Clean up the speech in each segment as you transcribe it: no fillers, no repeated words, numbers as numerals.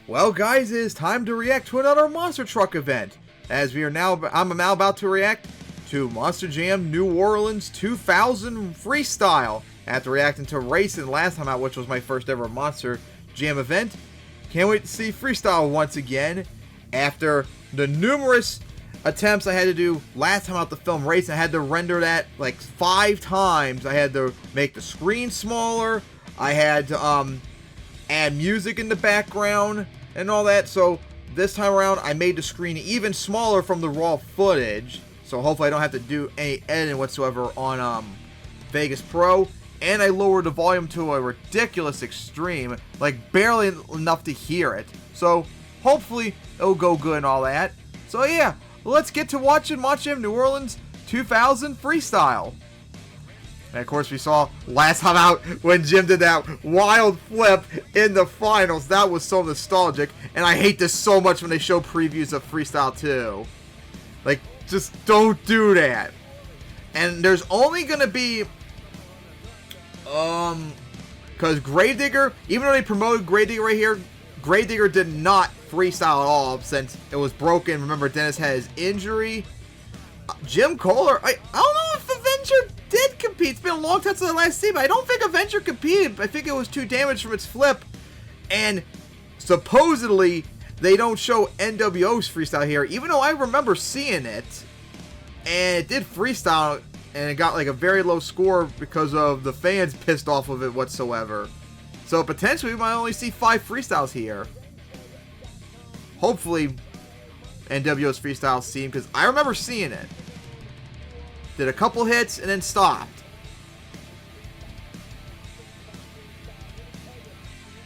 Well, guys, it is time to react to another Monster Truck event. I'm now about to react to Monster Jam New Orleans 2000 Freestyle. After reacting to Racing last time out, which was my first ever Monster Jam event, can't wait to see Freestyle once again. After the numerous attempts I had to do last time out the film Racing, I had to render that like 5 times. I had to make the screen smaller. I had to add music in the background and all that. So this time around, I made the screen even smaller from the raw footage. So hopefully I don't have to do any editing whatsoever on Vegas Pro. And I lowered the volume to a ridiculous extreme, like barely enough to hear it. So hopefully it'll go good and all that. So yeah, let's get to watching Monster Jam New Orleans 2000 Freestyle. And of course we saw last time out when Jim did that wild flip in the finals. That was so nostalgic. And I hate this so much when they show previews of Freestyle 2. Like, just don't do that. And there's only gonna be because Gravedigger, even though they promoted Gravedigger right here, Gravedigger did not freestyle at all since it was broken. Remember, Dennis had his injury. Jim Kohler, I don't know if Avenger did compete. It's been a long time since I last seen, but I don't think Avenger competed. I think it was too damaged from its flip. And supposedly, they don't show NWO's freestyle here, even though I remember seeing it. And it did freestyle, and it got like a very low score because of the fans pissed off of it whatsoever. So potentially we might only see 5 freestyles here. Hopefully NWO's freestyle scene, because I remember seeing it. Did a couple hits and then stopped.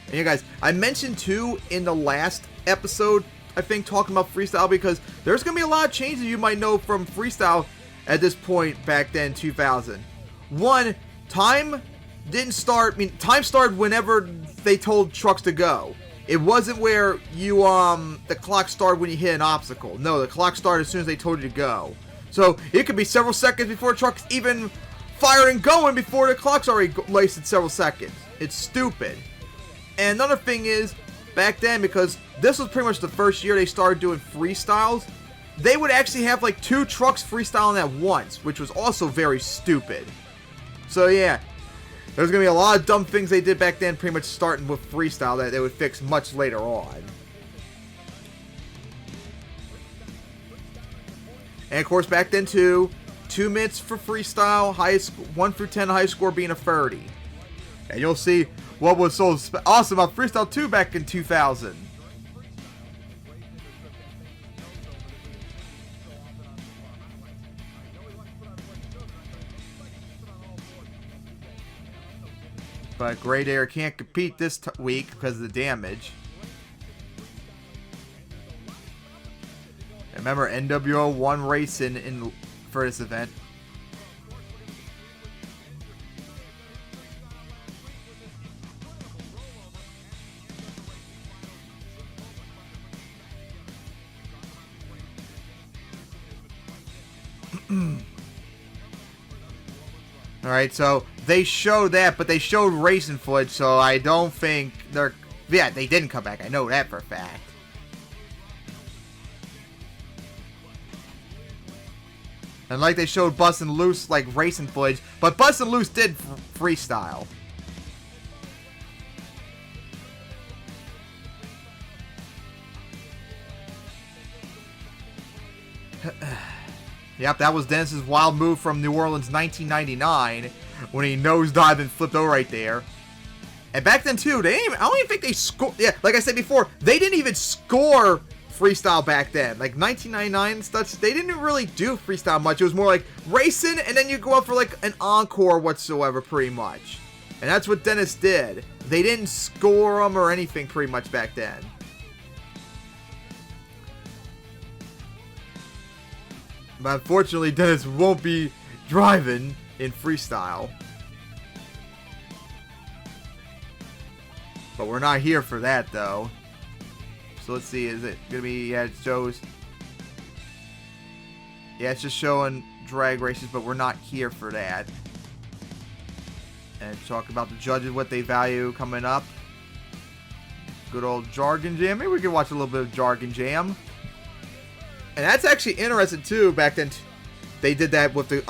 And yeah, guys, I mentioned too in the last episode, I think, talking about freestyle, because there's gonna be a lot of changes you might know from freestyle at this point back then, 2000. One, time didn't start. I mean, time started whenever they told trucks to go. It wasn't where you the clock started when you hit an obstacle. No, the clock started as soon as they told you to go. So it could be several seconds before the truck's even fired and going before the clock's already wasted several seconds. It's stupid. And another thing is, back then, because this was pretty much the first year they started doing freestyles, they would actually have like 2 trucks freestyling at once, which was also very stupid. So yeah, there's going to be a lot of dumb things they did back then, pretty much starting with freestyle, that they would fix much later on. And of course, back then too, 2 minutes for freestyle, highest 1 through 10, high score being a 30. And you'll see what was so awesome about Freestyle 2 back in 2000. But Great Air can't compete this week because of the damage. And remember, NWO won Racing for this event. Alright, so they showed that, but they showed racing footage, so I don't think they're... Yeah, they didn't come back. I know that for a fact. And like they showed Bustin' Loose, like, racing footage, but Bustin' Loose did freestyle. Yep, that was Dennis's wild move from New Orleans 1999 when he nosedived and flipped over right there. And back then too, I don't even think they scored. Yeah, like I said before, they didn't even score freestyle back then. Like 1999 and such, they didn't really do freestyle much. It was more like racing, and then you go up for like an encore whatsoever, pretty much. And that's what Dennis did. They didn't score them or anything pretty much back then. But unfortunately, Dennis won't be driving in freestyle. But we're not here for that, though. So let's see, is it going to be, yeah, it shows. Yeah, it's just showing drag races, but we're not here for that. And talk about the judges, what they value coming up. Good old Jargon Jam. Maybe we can watch a little bit of Jargon Jam. And that's actually interesting too. Back then, they did that with the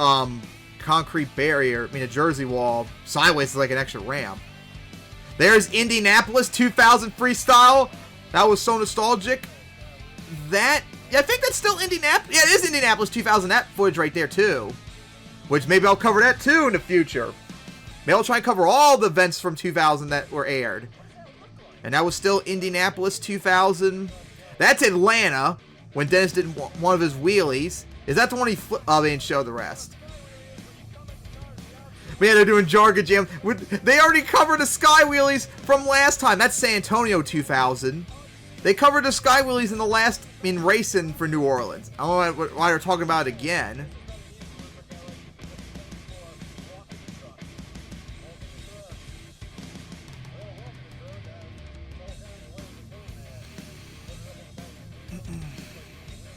concrete barrier. I mean, a Jersey wall sideways is like an extra ramp. There's Indianapolis 2000 Freestyle. That was so nostalgic. Yeah, I think that's still Indianapolis. Yeah, it is Indianapolis 2000. That footage right there too. Which maybe I'll cover that too in the future. Maybe I'll try and cover all the events from 2000 that were aired. And that was still Indianapolis 2000. That's Atlanta, when Dennis did one of his wheelies. Is that the one he flipped? Oh, they didn't show the rest. Man, they're doing Jargon Jam. They already covered the Sky Wheelies from last time. That's San Antonio 2000. They covered the Sky Wheelies in the last, racing for New Orleans. I don't know why they're talking about it again.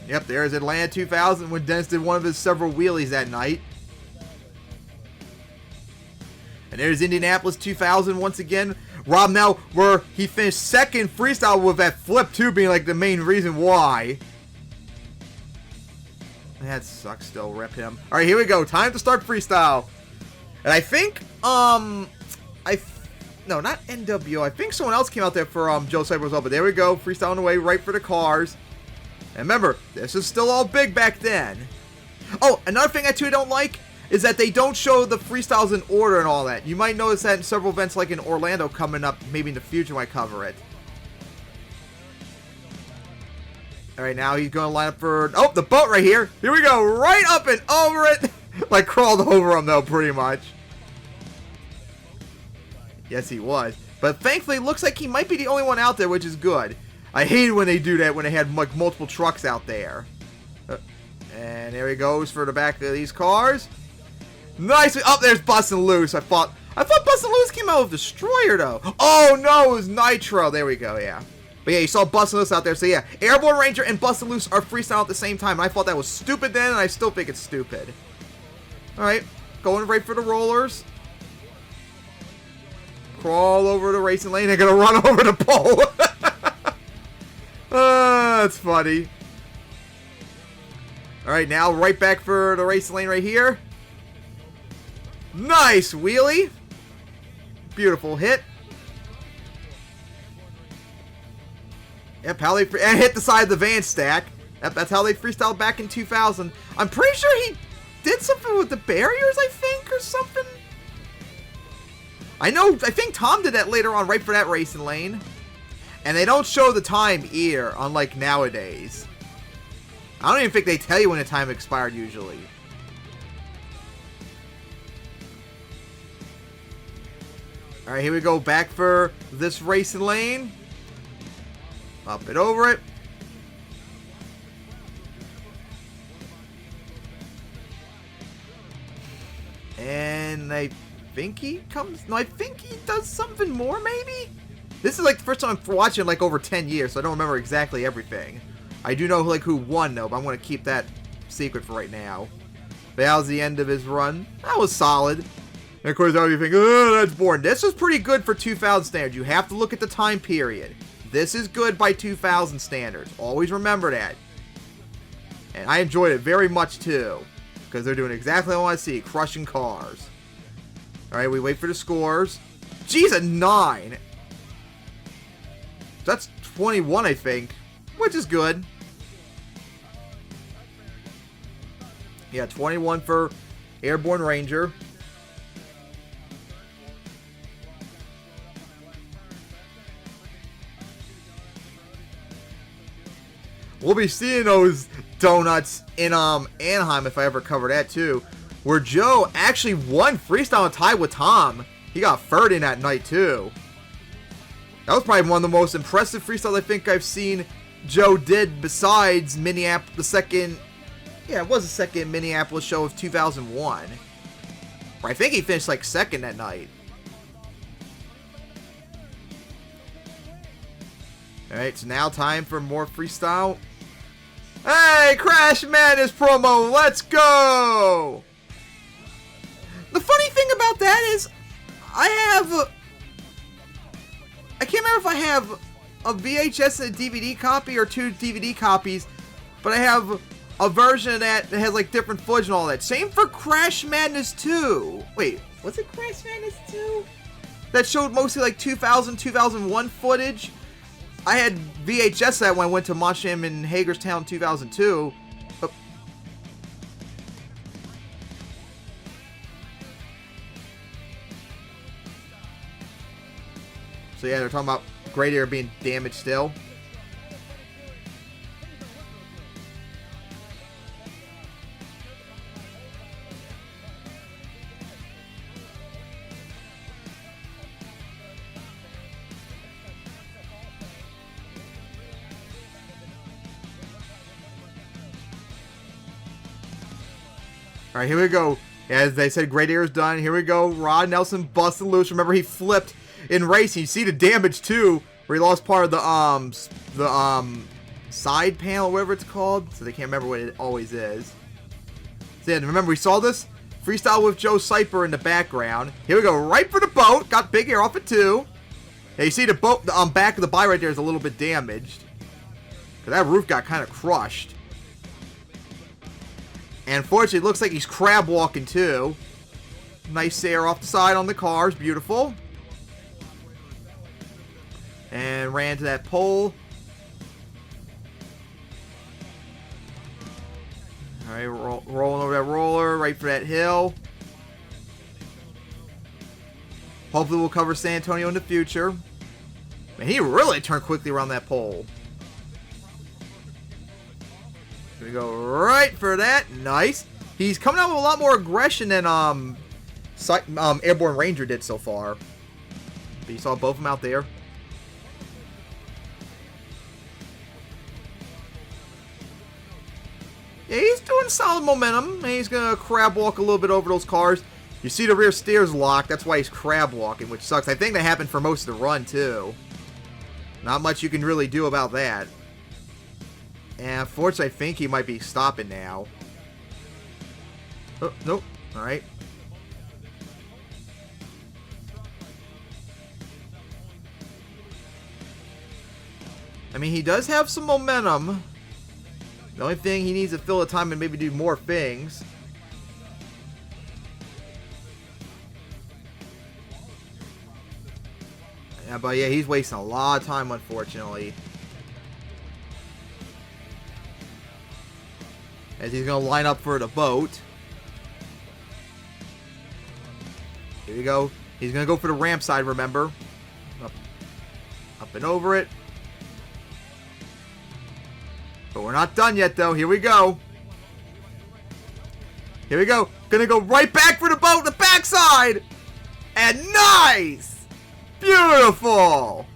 Yep, there's Atlanta 2000 when Dennis did one of his several wheelies that night. And there's Indianapolis 2000 once again. Rob now, where he finished second freestyle with that flip too being like the main reason why. That sucks still, rip him. Alright, here we go. Time to start freestyle. And I think, no, not NWO. I think someone else came out there for Joe Cyber as well. But there we go. Freestyle on the way, right for the cars. And remember, this is still all big back then. Oh, another thing I too don't like is that they don't show the freestyles in order and all that. You might notice that in several events like in Orlando coming up, maybe in the future when I cover it. Alright, now he's going to line up for... Oh, the boat right here. Here we go. Right up and over it. Like crawled over him though, pretty much. Yes, he was. But thankfully, it looks like he might be the only one out there, which is good. I hated when they do that when they had like multiple trucks out there. And there he goes for the back of these cars. Nice. Oh, there's Bustin' Loose. I thought Bustin' Loose came out with Destroyer though. Oh no, it was Nitro. There we go. Yeah. But yeah, you saw Bustin' Loose out there. So yeah, Airborne Ranger and Bustin' Loose are freestyle at the same time. And I thought that was stupid then, and I still think it's stupid. All right, going right for the rollers. Crawl over the racing lane. They're gonna run over the pole. That's funny. Alright, now right back for the racing lane right here. Nice wheelie. Beautiful hit. Yep, how they and hit the side of the van stack. Yep, that's how they freestyled back in 2000. I'm pretty sure he did something with the barriers, I think, or something. I think Tom did that later on, right for that racing lane. And they don't show the time either, unlike nowadays. I don't even think they tell you when the time expired usually. Alright, here we go. Back for this racing lane. Up and over it. And I think he comes... No, I think he does something more, maybe? This is like the first time I'm watching like over 10 years, so I don't remember exactly everything. I do know like who won though, but I'm going to keep that secret for right now. But that was the end of his run. That was solid. And of course, I would think, oh, that's boring. This was pretty good for 2000 standards. You have to look at the time period. This is good by 2000 standards. Always remember that. And I enjoyed it very much too, because they're doing exactly what I want to see, crushing cars. All right, we wait for the scores. Geez, a 9. That's 21, I think, which is good. Yeah, 21 for Airborne Ranger. We'll be seeing those donuts in Anaheim if I ever cover that too, where Joe actually won freestyle and tied with Tom. He got third in that night too. That was probably one of the most impressive freestyles I think I've seen Joe did besides Minneapolis, the second Minneapolis show of 2001. Where I think he finished like second that night. Alright, so now time for more freestyle. Hey, Crash Madness promo, let's go! The funny thing about that is, I can't remember if I have a VHS and a DVD copy, or 2 DVD copies, but I have a version of that has like different footage and all that. Same for Crash Madness 2. Wait, was it Crash Madness 2? That showed mostly like 2000, 2001 footage. I had VHS that when I went to Monster Jam in Hagerstown 2002. Oh. So yeah, they're talking about Great Area being damaged still. Alright, here we go. As they said, Great Air's done. Here we go. Rod Nelson busted loose. Remember, he flipped in racing. You see the damage, too, where he lost part of the side panel, whatever it's called. So they can't remember what it always is. So yeah, remember, we saw this? Freestyle with Joe Cyper in the background. Here we go. Right for the boat. Got big air off it, too. Yeah, you see the boat, the back of the bike right there is a little bit damaged. Because that roof got kind of crushed. And fortunately, it looks like he's crab walking too. Nice air off the side on the cars. Beautiful. And ran to that pole. Alright, rolling over that roller. Right for that hill. Hopefully we'll cover San Antonio in the future. Man, he really turned quickly around that pole. Here we go right for that. Nice. He's coming out with a lot more aggression than Airborne Ranger did so far. But you saw both of them out there. Yeah, he's doing solid momentum. And he's going to crab walk a little bit over those cars. You see the rear steers locked. That's why he's crab walking, which sucks. I think that happened for most of the run, too. Not much you can really do about that. And unfortunately, I think he might be stopping now. Oh, nope. Alright. I mean, he does have some momentum. The only thing, he needs to fill the time and maybe do more things. Yeah, but yeah, he's wasting a lot of time, unfortunately. As he's going to line up for the boat. Here we go. He's going to go for the ramp side, remember. Up and over it. But we're not done yet, though. Here we go. Here we go. Going to go right back for the boat, the backside. And nice. Beautiful.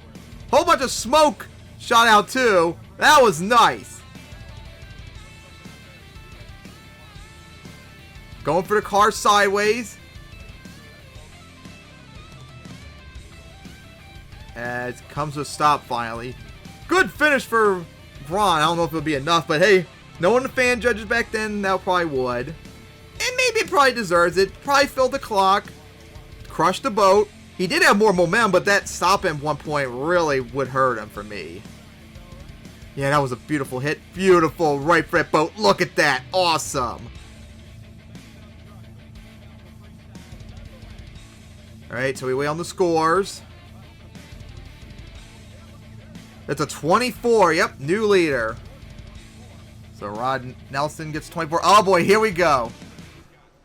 Whole bunch of smoke shot out, too. That was nice. Going for the car sideways. As it comes to a stop finally. Good finish for Braun. I don't know if it'll be enough, but hey, knowing the fan judges back then, that probably would. And maybe it probably deserves it. Probably filled the clock. Crushed the boat. He did have more momentum, but that stop at one point really would hurt him for me. Yeah, that was a beautiful hit. Beautiful right for that boat. Look at that. Awesome. Alright, so we wait on the scores. It's a 24. Yep, new leader. So Rod Nelson gets 24. Oh boy, here we go.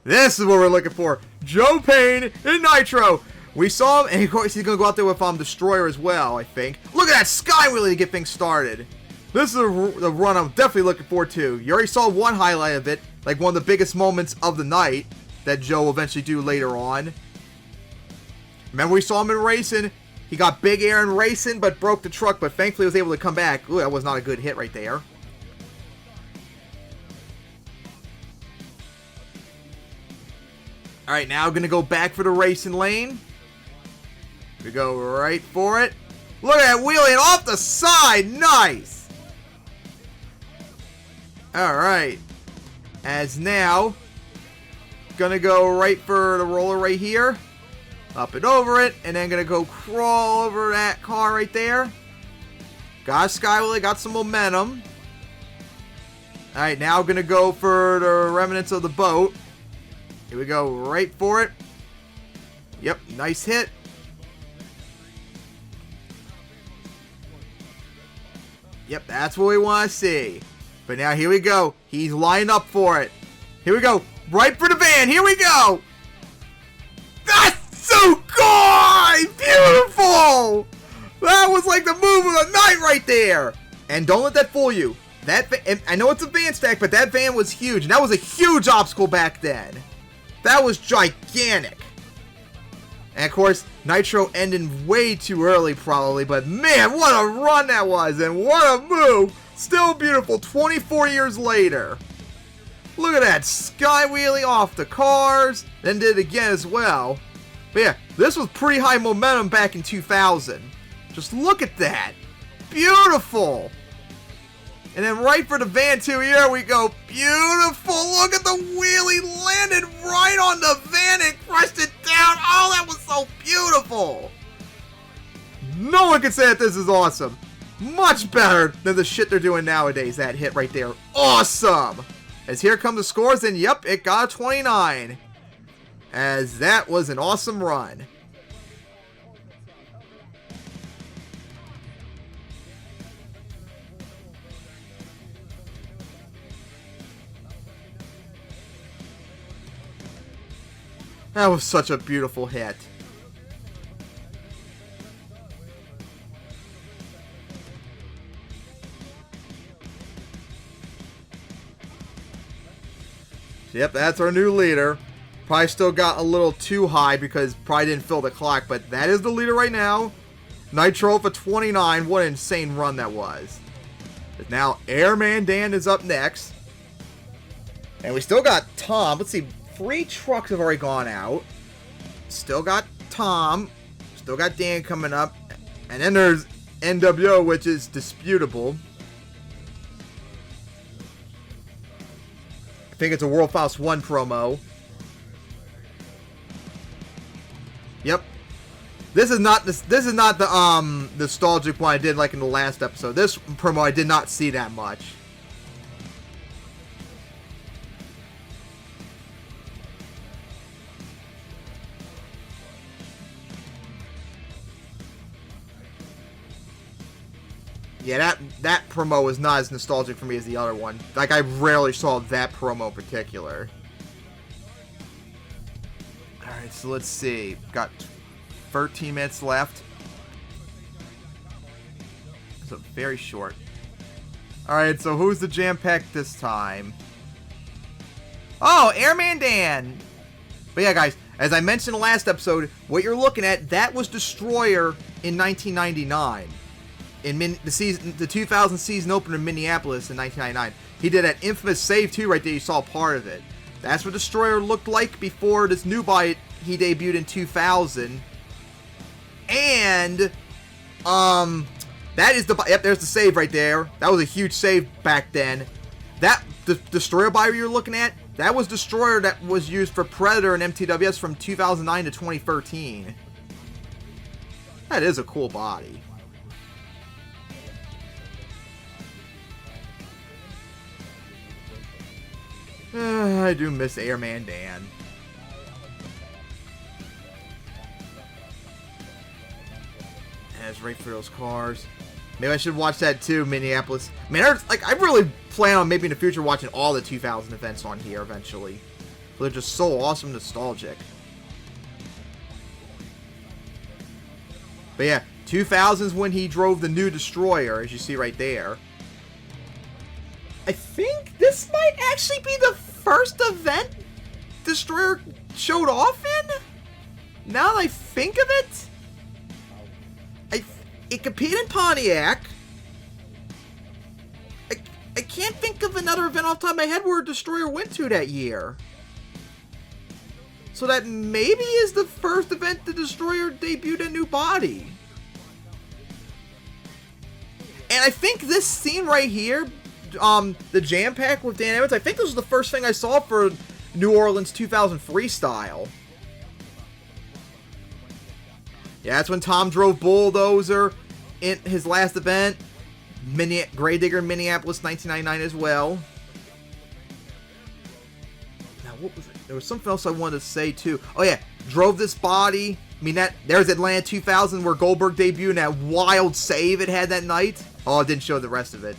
This is what we're looking for. Joe Payne in Nitro. We saw him, and of course he's going to go out there with Destroyer as well, I think. Look at that sky wheelie to get things started. This is the run I'm definitely looking forward to. You already saw one highlight of it, like one of the biggest moments of the night that Joe will eventually do later on. Remember, we saw him in racing. He got big air in racing, but broke the truck, but thankfully was able to come back. Ooh, that was not a good hit right there. Alright, now going to go back for the racing lane. We go right for it. Look at that wheelie off the side. Nice. Alright. As now, going to go right for the roller right here. Up and over it, and then gonna go crawl over that car right there. Got a skywheel, got some momentum. Alright, now gonna go for the remnants of the boat. Here we go, right for it. Yep, nice hit. Yep, that's what we want to see. But now here we go. He's lined up for it. Here we go. Right for the van. Here we go. That's so good! Beautiful! That was like the move of the night right there. And don't let that fool you. I know it's a van stack, but that van was huge. And that was a huge obstacle back then. That was gigantic. And of course, Nitro ended way too early probably, but man, what a run that was, and what a move! Still beautiful 24 years later. Look at that, skywheeling off the cars, then did it again as well. But yeah, this was pretty high momentum back in 2000. Just look at that. Beautiful! And then right for the van too, here we go. Beautiful! Look at the wheelie, landed right on the van and crushed it down. Oh, that was so beautiful! No one can say that this is awesome. Much better than the shit they're doing nowadays. That hit right there. Awesome! As here come the scores, and yep, it got a 29. As that was an awesome run. That was such a beautiful hit. Yep, that's our new leader. Probably still got a little too high because probably didn't fill the clock, but that is the leader right now. Nitro for 29. What an insane run that was. But now Airman Dan is up next. And we still got Tom. Let's see. 3 trucks have already gone out. Still got Tom. Still got Dan coming up. And then there's NWO, which is disputable. I think it's a World Faust 1 promo. Yep. This is not the nostalgic one I did like in the last episode. This promo I did not see that much. Yeah, that promo was not as nostalgic for me as the other one. Like, I rarely saw that promo in particular. Alright, so let's see. Got 13 minutes left. So, very short. Alright, so who's the jam pack this time? Oh, Airman Dan! But yeah, guys, as I mentioned in the last episode, what you're looking at, that was Destroyer in 1999. In the 2000 season opener in Minneapolis in 1999. He did that infamous save too right there. You saw part of it. That's what Destroyer looked like before this new bite he debuted in 2000. And that is the yep. There's the save right there. That was a huge save back then. That the Destroyer body you're looking at, that was Destroyer that was used for Predator and MTWS from 2009 to 2013. That is a cool body. I do miss Airman Dan. As right for those cars. Maybe I should watch that too, Minneapolis. Man, I really plan on maybe in the future watching all the 2000 events on here eventually. They're just so awesome, nostalgic. But yeah, 2000s when he drove the new Destroyer, as you see right there. I think this might actually be the first event Destroyer showed off in? Now that I think of it? It competed in Pontiac. I can't think of another event off the top of my head where Destroyer went to that year. So that maybe is the first event the Destroyer debuted a new body. And I think this scene right here, the jam pack with Dan Evans, I think this was the first thing I saw for New Orleans 2000 Freestyle. Yeah, that's when Tom drove Bulldozer in his last event. Gravedigger Minneapolis 1999 as well. Now, what was it? There was something else I wanted to say, too. Oh, yeah. Drove This Body. I mean, there's Atlanta 2000 where Goldberg debuted and that wild save it had that night. Oh, it didn't show the rest of it.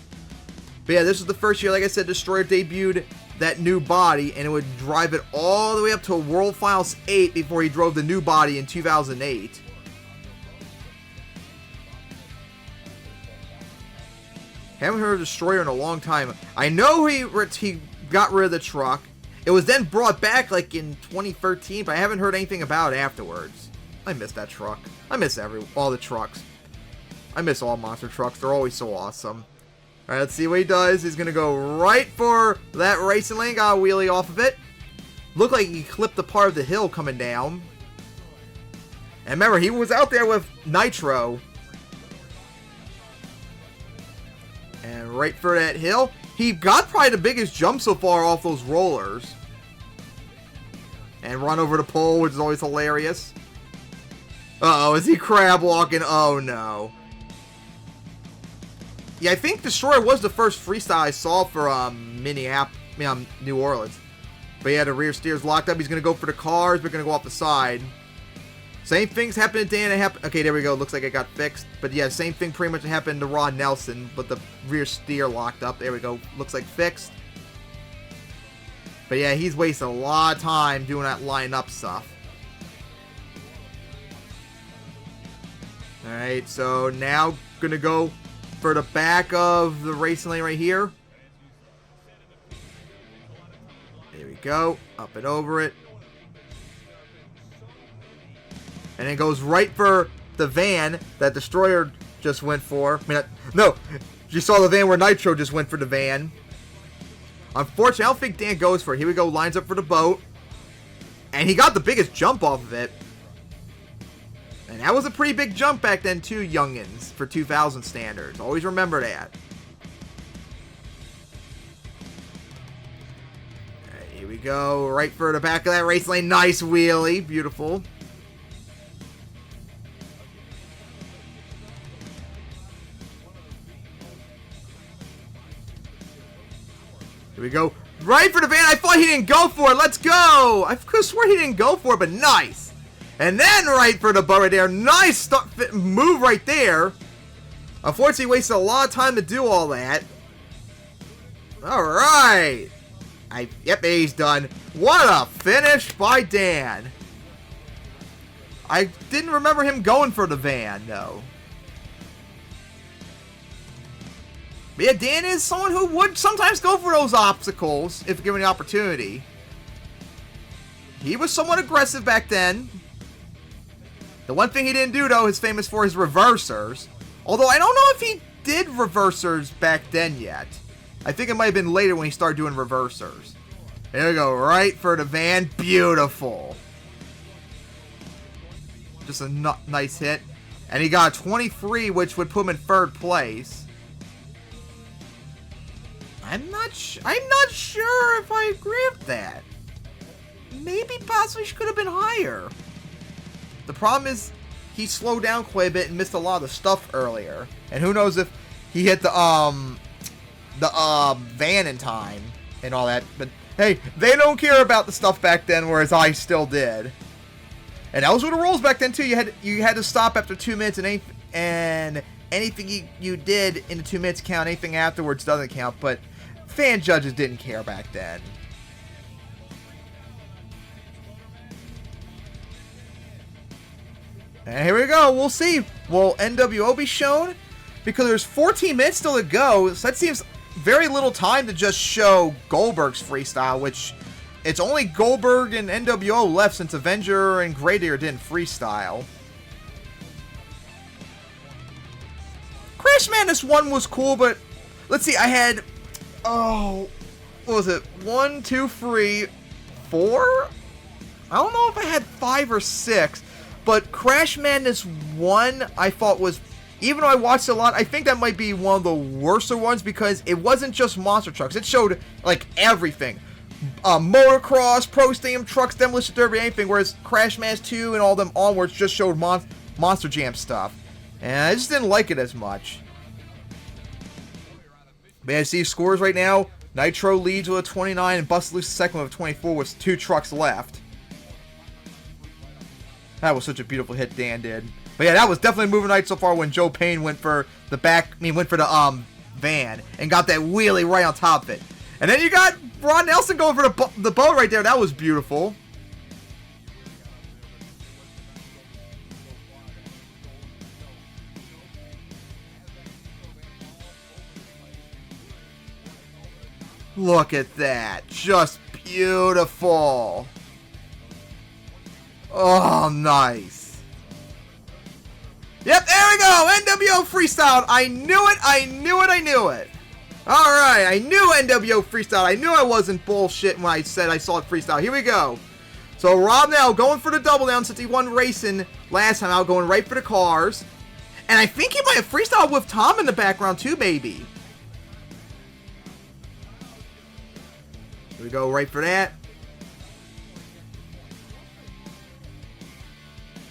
But yeah, this was the first year, like I said, Destroyer debuted that new body, and it would drive it all the way up to World Finals 8 before he drove the new body in 2008. Haven't heard of Destroyer in a long time. I know he got rid of the truck. It was then brought back like in 2013, but I haven't heard anything about it afterwards. I miss that truck. I miss all the trucks. I miss all monster trucks. They're always so awesome. Alright, let's see what he does. He's going to go right for that racing lane. Got a wheelie off of it. Looked like he clipped the part of the hill coming down. And remember, he was out there with Nitro. And right for that hill. He got probably the biggest jump so far off those rollers. And run over the pole, which is always hilarious. Uh-oh, is he crab walking? Oh, no. Yeah, I think Destroyer was the first freestyle I saw for New Orleans. But yeah, the rear steer's locked up. He's going to go for the cars, but going to go off the side. Same things happened to Dan. Okay, there we go. Looks like it got fixed. But yeah, same thing pretty much happened to Rod Nelson, but the rear steer locked up. There we go. Looks like fixed. But yeah, he's wasted a lot of time doing that line-up stuff. Alright, so now going to go for the back of the racing lane right here. There we go. Up and over it. And it goes right for the van that Destroyer just went for. I mean, no, you saw the van where Nitro just went for the van. Unfortunately, I don't think Dan goes for it. Here we go, lines up for the boat. And he got the biggest jump off of it. And that was a pretty big jump back then too, youngins, for 2000 standards. Always remember that. Alright, here we go. Right for the back of that race lane. Nice wheelie. Beautiful. Here we go. Right for the van. I thought he didn't go for it. Let's go. I could have sworn he didn't go for it, but nice. And then right for the boat right there. Nice move right there. Unfortunately, he wasted a lot of time to do all that. Alright. Yep, he's done. What a finish by Dan. I didn't remember him going for the van, though. But yeah, Dan is someone who would sometimes go for those obstacles if given the opportunity. He was somewhat aggressive back then. The one thing he didn't do, though, is famous for his reversers. Although I don't know if he did reversers back then yet. I think it might have been later when he started doing reversers. There we go, right for the van. Beautiful. Just a nice hit. And he got 23, which would put him in third place. I'm not sure if I agree with that. Maybe possibly she could have been higher. The problem is he slowed down quite a bit and missed a lot of the stuff earlier. And who knows if he hit the van in time and all that. But hey, they don't care about the stuff back then, whereas I still did. And those were the rules back then too. You had to stop after 2 minutes, and anything you did in the 2 minutes count. Anything afterwards doesn't count. But fan judges didn't care back then. And here we go. We'll see. Will NWO be shown? Because there's 14 minutes still to go. So that seems very little time to just show Goldberg's freestyle, which it's only Goldberg and NWO left since Avenger and Gravedigger didn't freestyle. Crash Madness 1 was cool, but let's see. I had, what was it? 1, 2, 3, 4? I don't know if I had 5 or 6. But Crash Madness 1, I thought was, even though I watched it a lot, I think that might be one of the worser ones because it wasn't just monster trucks. It showed, like, everything. Motocross, Pro Stadium trucks, Demolition Derby, anything. Whereas Crash Madness 2 and all them onwards just showed Monster Jam stuff. And I just didn't like it as much. Man, see scores right now. Nitro leads with a 29 and Busted Loose second with a 24 with 2 trucks left. That was such a beautiful hit Dan did. But yeah, that was definitely a moving night so far when Joe Payne went for the van and got that wheelie right on top of it. And then you got Ron Nelson going for the boat right there. That was beautiful. Look at that. Just beautiful. Oh, nice. Yep, there we go. NWO Freestyle. I knew it. I knew it. I knew it. Alright, I knew NWO Freestyle. I knew I wasn't bullshit when I said I saw it Freestyle. Here we go. So Rob now going for the double down since he won racing last time out, going right for the cars. And I think he might have freestyled with Tom in the background too, maybe. Here we go, right for that.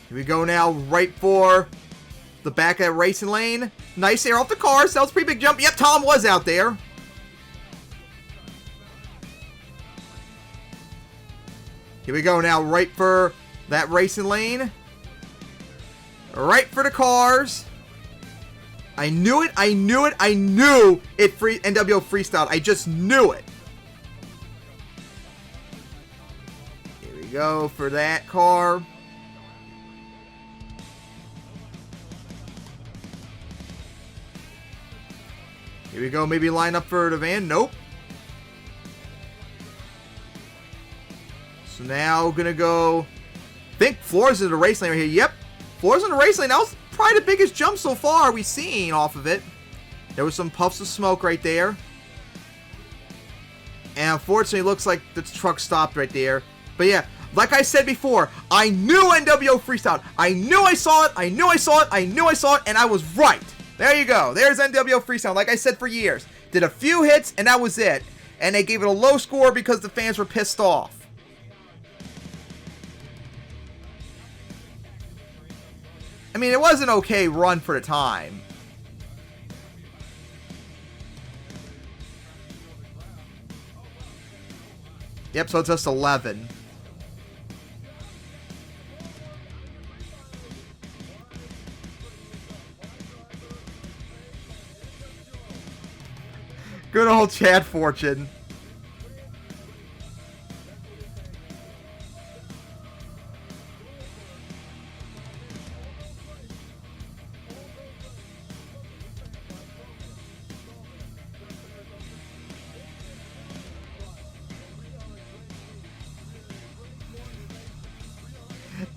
Here we go now, right for the back of that racing lane. Nice air off the cars. That was a pretty big jump. Yep, Tom was out there. Here we go now, right for that racing lane. Right for the cars. I knew it. I knew it. I knew it. NWO Freestyle. I just knew it. Here we go for that car. Here we go. Maybe line up for the van. Nope. So now gonna go. I think Floors in the race lane right here. Yep. Floors in the race lane. That was probably the biggest jump so far we've seen off of it. There was some puffs of smoke right there. And unfortunately, it looks like the truck stopped right there. But yeah, like I said before, I knew NWO Freestyle. I knew I saw it. I knew I saw it. I knew I saw it. And I was right. There you go. There's NWO Freestyle. Like I said for years. Did a few hits and that was it. And they gave it a low score because the fans were pissed off. I mean, it was an okay run for the time. Yep, so it's just 11. Good old Chad Fortune.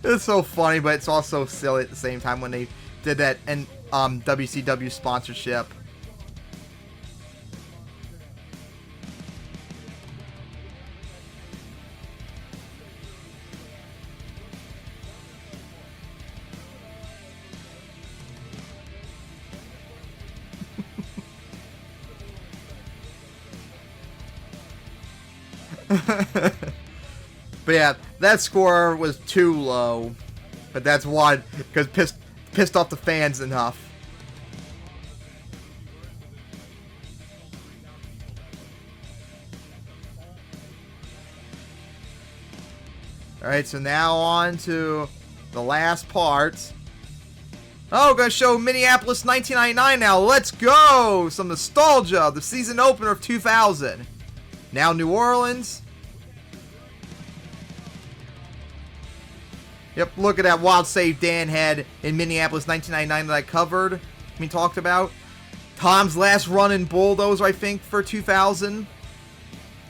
It's so funny, but it's also silly at the same time when they did that and WCW sponsorship. But yeah, that score was too low. But that's why, because pissed off the fans enough. Alright, so now on to the last part. Oh, gonna show Minneapolis 1999 now. Let's go! Some nostalgia. The season opener of 2000. Now New Orleans. Yep, look at that wild save Dan had in Minneapolis 1999 that I covered. Talked about. Tom's last run in Bulldozer, I think, for 2000.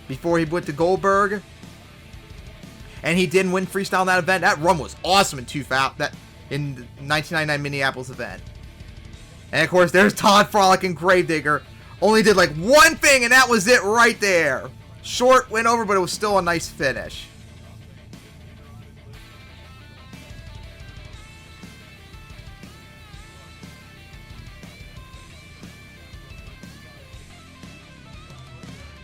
Before he went to Goldberg. And he didn't win Freestyle in that event. That run was awesome in 2000. In the 1999 Minneapolis event. And of course, there's Todd Frolic and Gravedigger. Only did like one thing, and that was it right there. Short went over, but it was still a nice finish.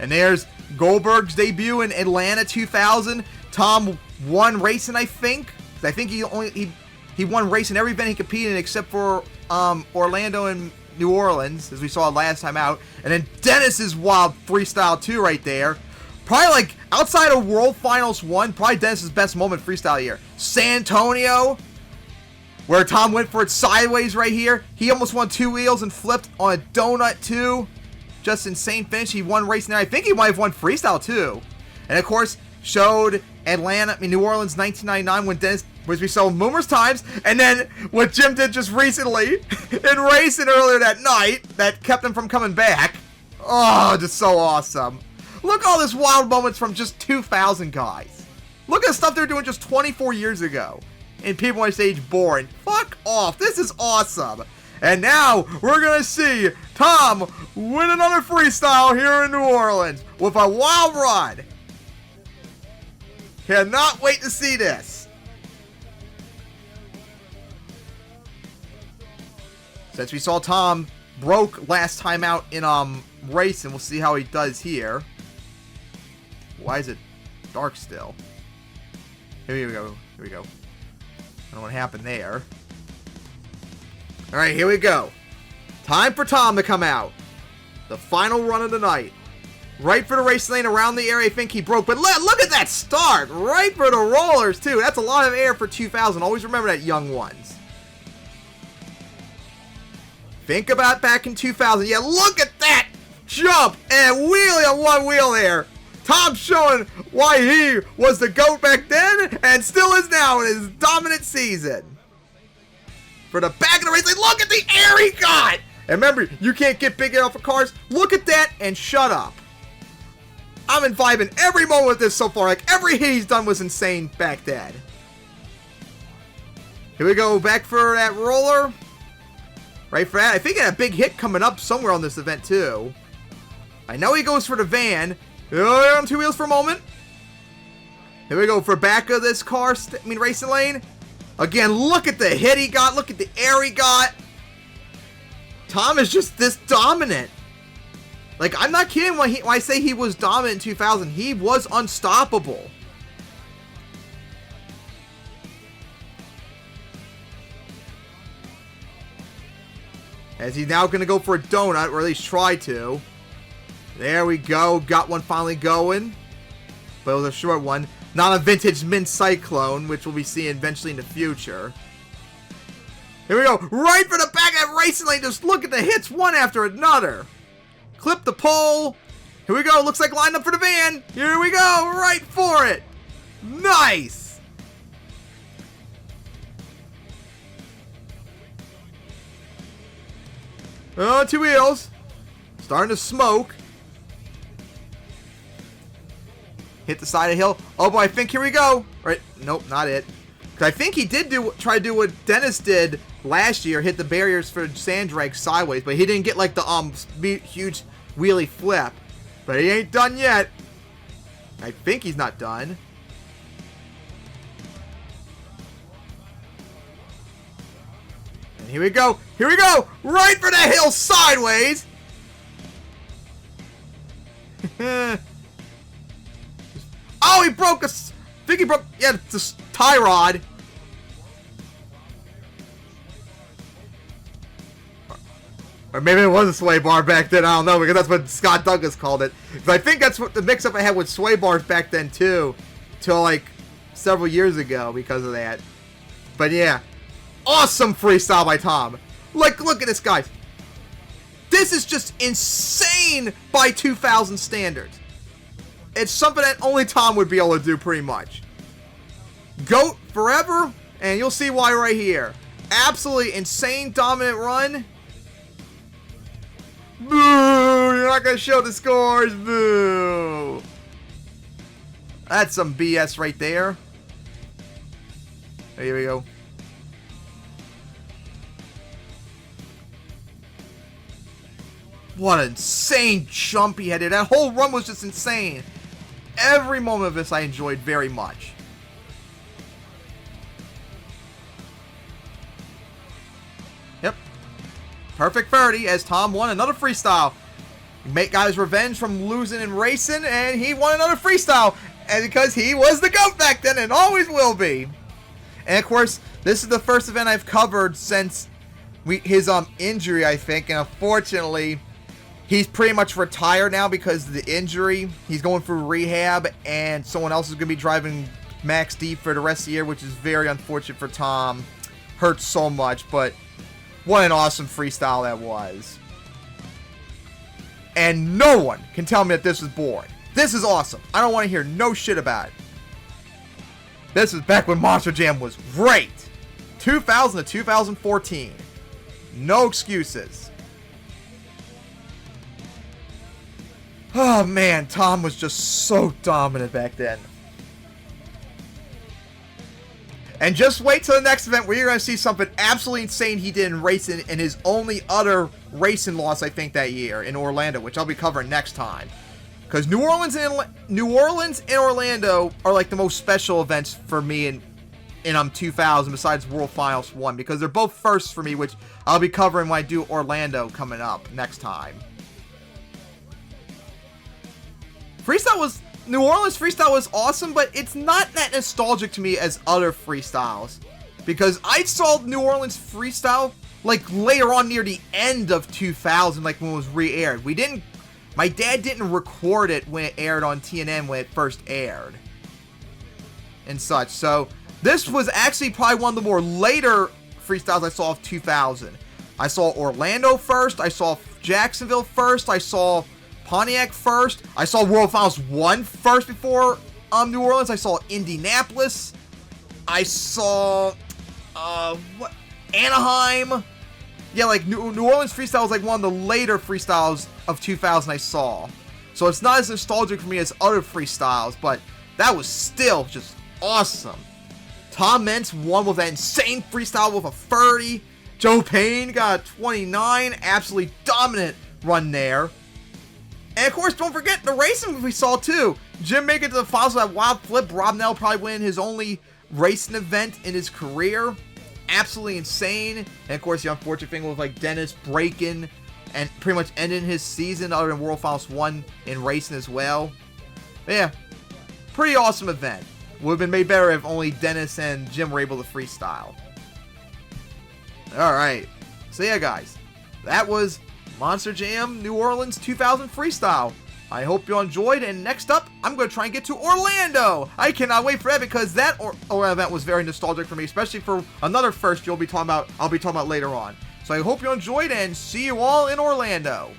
And there's Goldberg's debut in Atlanta 2000. Tom won racing, I think. I think he won racing every event he competed in except for Orlando and New Orleans, as we saw last time out. And then Dennis's wild freestyle too right there. Probably like, outside of World Finals 1, probably Dennis's best moment freestyle here. San Antonio, where Tom went for it sideways right here. He almost won 2 wheels and flipped on a donut too. Just insane finish. He won racing there. I think he might have won freestyle too. And of course, showed New Orleans 1999 when Dennis, which we saw numerous times. And then what Jim did just recently in racing earlier that night that kept him from coming back. Oh, just so awesome. Look at all this wild moments from just 2000 guys. Look at the stuff they were doing just 24 years ago. And people on stage boring. Fuck off. This is awesome. And now we're going to see Tom win another freestyle here in New Orleans with a wild run. Cannot wait to see this. Since we saw Tom broke last time out in racing, we'll see how he does here. Why is it dark still? Here we go. Here we go. I don't know what happened there. Alright, here we go. Time for Tom to come out. The final run of the night. Right for the race lane around the area I think he broke. But look at that start. Right for the rollers, too. That's a lot of air for 2000. Always remember that, young ones. Think about back in 2000. Yeah, look at that jump and wheelie on one wheel there. Tom showing why he was the GOAT back then and still is now in his dominant season. For the back of the race lane, look at the air he got. And remember, you can't get big air off of cars. Look at that and shut up. I'm vibing every moment with this so far. Like, every hit he's done was insane back then. Here we go, back for that roller. Right for that. I think he had a big hit coming up somewhere on this event, too. I know he goes for the van. Oh, on 2 wheels for a moment. Here we go for back of this car, racing lane. Again, look at the hit he got. Look at the air he got. Tom is just this dominant. Like, I'm not kidding when I say he was dominant in 2000. He was unstoppable. As he's now going to go for a donut, or at least try to. There we go. Got one finally going. But it was a short one. Not a vintage mint cyclone, which we'll be seeing eventually in the future. Here we go. Right for the back of that racing lane. Just look at the hits one after another. Clip the pole. Here we go. Looks like lined up for the van. Here we go. Right for it. Nice. Oh, 2 wheels. Starting to smoke. Hit the side of the hill. Oh boy, I think here we go. Right. Nope, not it. Because I think he did try to do what Dennis did last year. Hit the barriers for sand drag sideways. But he didn't get like the huge wheelie flip. But he ain't done yet. I think he's not done. And here we go. Here we go. Right for the hill sideways. Oh, he broke I think he broke, yeah, the tie rod. Or maybe it was a sway bar back then, I don't know, because that's what Scott Douglas called it. Because I think that's what the mix-up I had with sway bars back then, too. Till, like, several years ago because of that. But, yeah. Awesome freestyle by Tom. Like, look at this, guys. This is just insane by 2000 standards. It's something that only Tom would be able to do, pretty much. GOAT forever, and you'll see why right here. Absolutely insane dominant run. Boo! You're not going to show the scores. Boo! That's some BS right there. Here we go. What an insane jump he had. That whole run was just insane. Every moment of this I enjoyed very much. Yep. Perfect 30 as Tom won another freestyle. He got his revenge from losing and racing, and he won another freestyle. And because he was the GOAT back then and always will be. And of course, this is the first event I've covered since his injury, I think, and unfortunately, he's pretty much retired now because of the injury. He's going through rehab, and someone else is going to be driving Max D for the rest of the year, which is very unfortunate for Tom. Hurts so much, but what an awesome freestyle that was. And no one can tell me that this is boring. This is awesome. I don't want to hear no shit about it. This is back when Monster Jam was great. 2000 to 2014. No excuses. Oh man, Tom was just so dominant back then. And just wait till the next event where you're going to see something absolutely insane he did in racing in his only other racing loss, I think, that year in Orlando, which I'll be covering next time. Because New Orleans and Orlando are like the most special events for me in 2000 besides World Finals 1, because they're both firsts for me, which I'll be covering when I do Orlando coming up next time. New Orleans freestyle was awesome, but it's not that nostalgic to me as other freestyles. Because I saw New Orleans freestyle like later on near the end of 2000, like when it was re-aired. My dad didn't record it when it aired on TNN when it first aired. And such. So this was actually probably one of the more later freestyles I saw of 2000. I saw Orlando first, I saw Jacksonville first, I saw Pontiac first. I saw World Finals 1 first before New Orleans. I saw Indianapolis. I saw Anaheim. Yeah, like New Orleans freestyle was like one of the later freestyles of 2000 I saw. So it's not as nostalgic for me as other freestyles, but that was still just awesome. Tom Meents won with that insane freestyle with a 30. Joe Payne got a 29. Absolutely dominant run there. And of course, don't forget the racing we saw too. Jim make it to the finals with that wild flip. Rob Nell probably winning his only racing event in his career. Absolutely insane. And of course, the unfortunate thing with like Dennis breaking and pretty much ending his season other than World Finals 1 in racing as well. But yeah, pretty awesome event. Would have been made better if only Dennis and Jim were able to freestyle. Alright, so yeah guys, that was Monster Jam New Orleans 2000 Freestyle. I hope you enjoyed, and next up, I'm going to try and get to Orlando. I cannot wait for that because that event was very nostalgic for me, especially for another first I'll be talking about later on. So I hope you enjoyed, and see you all in Orlando.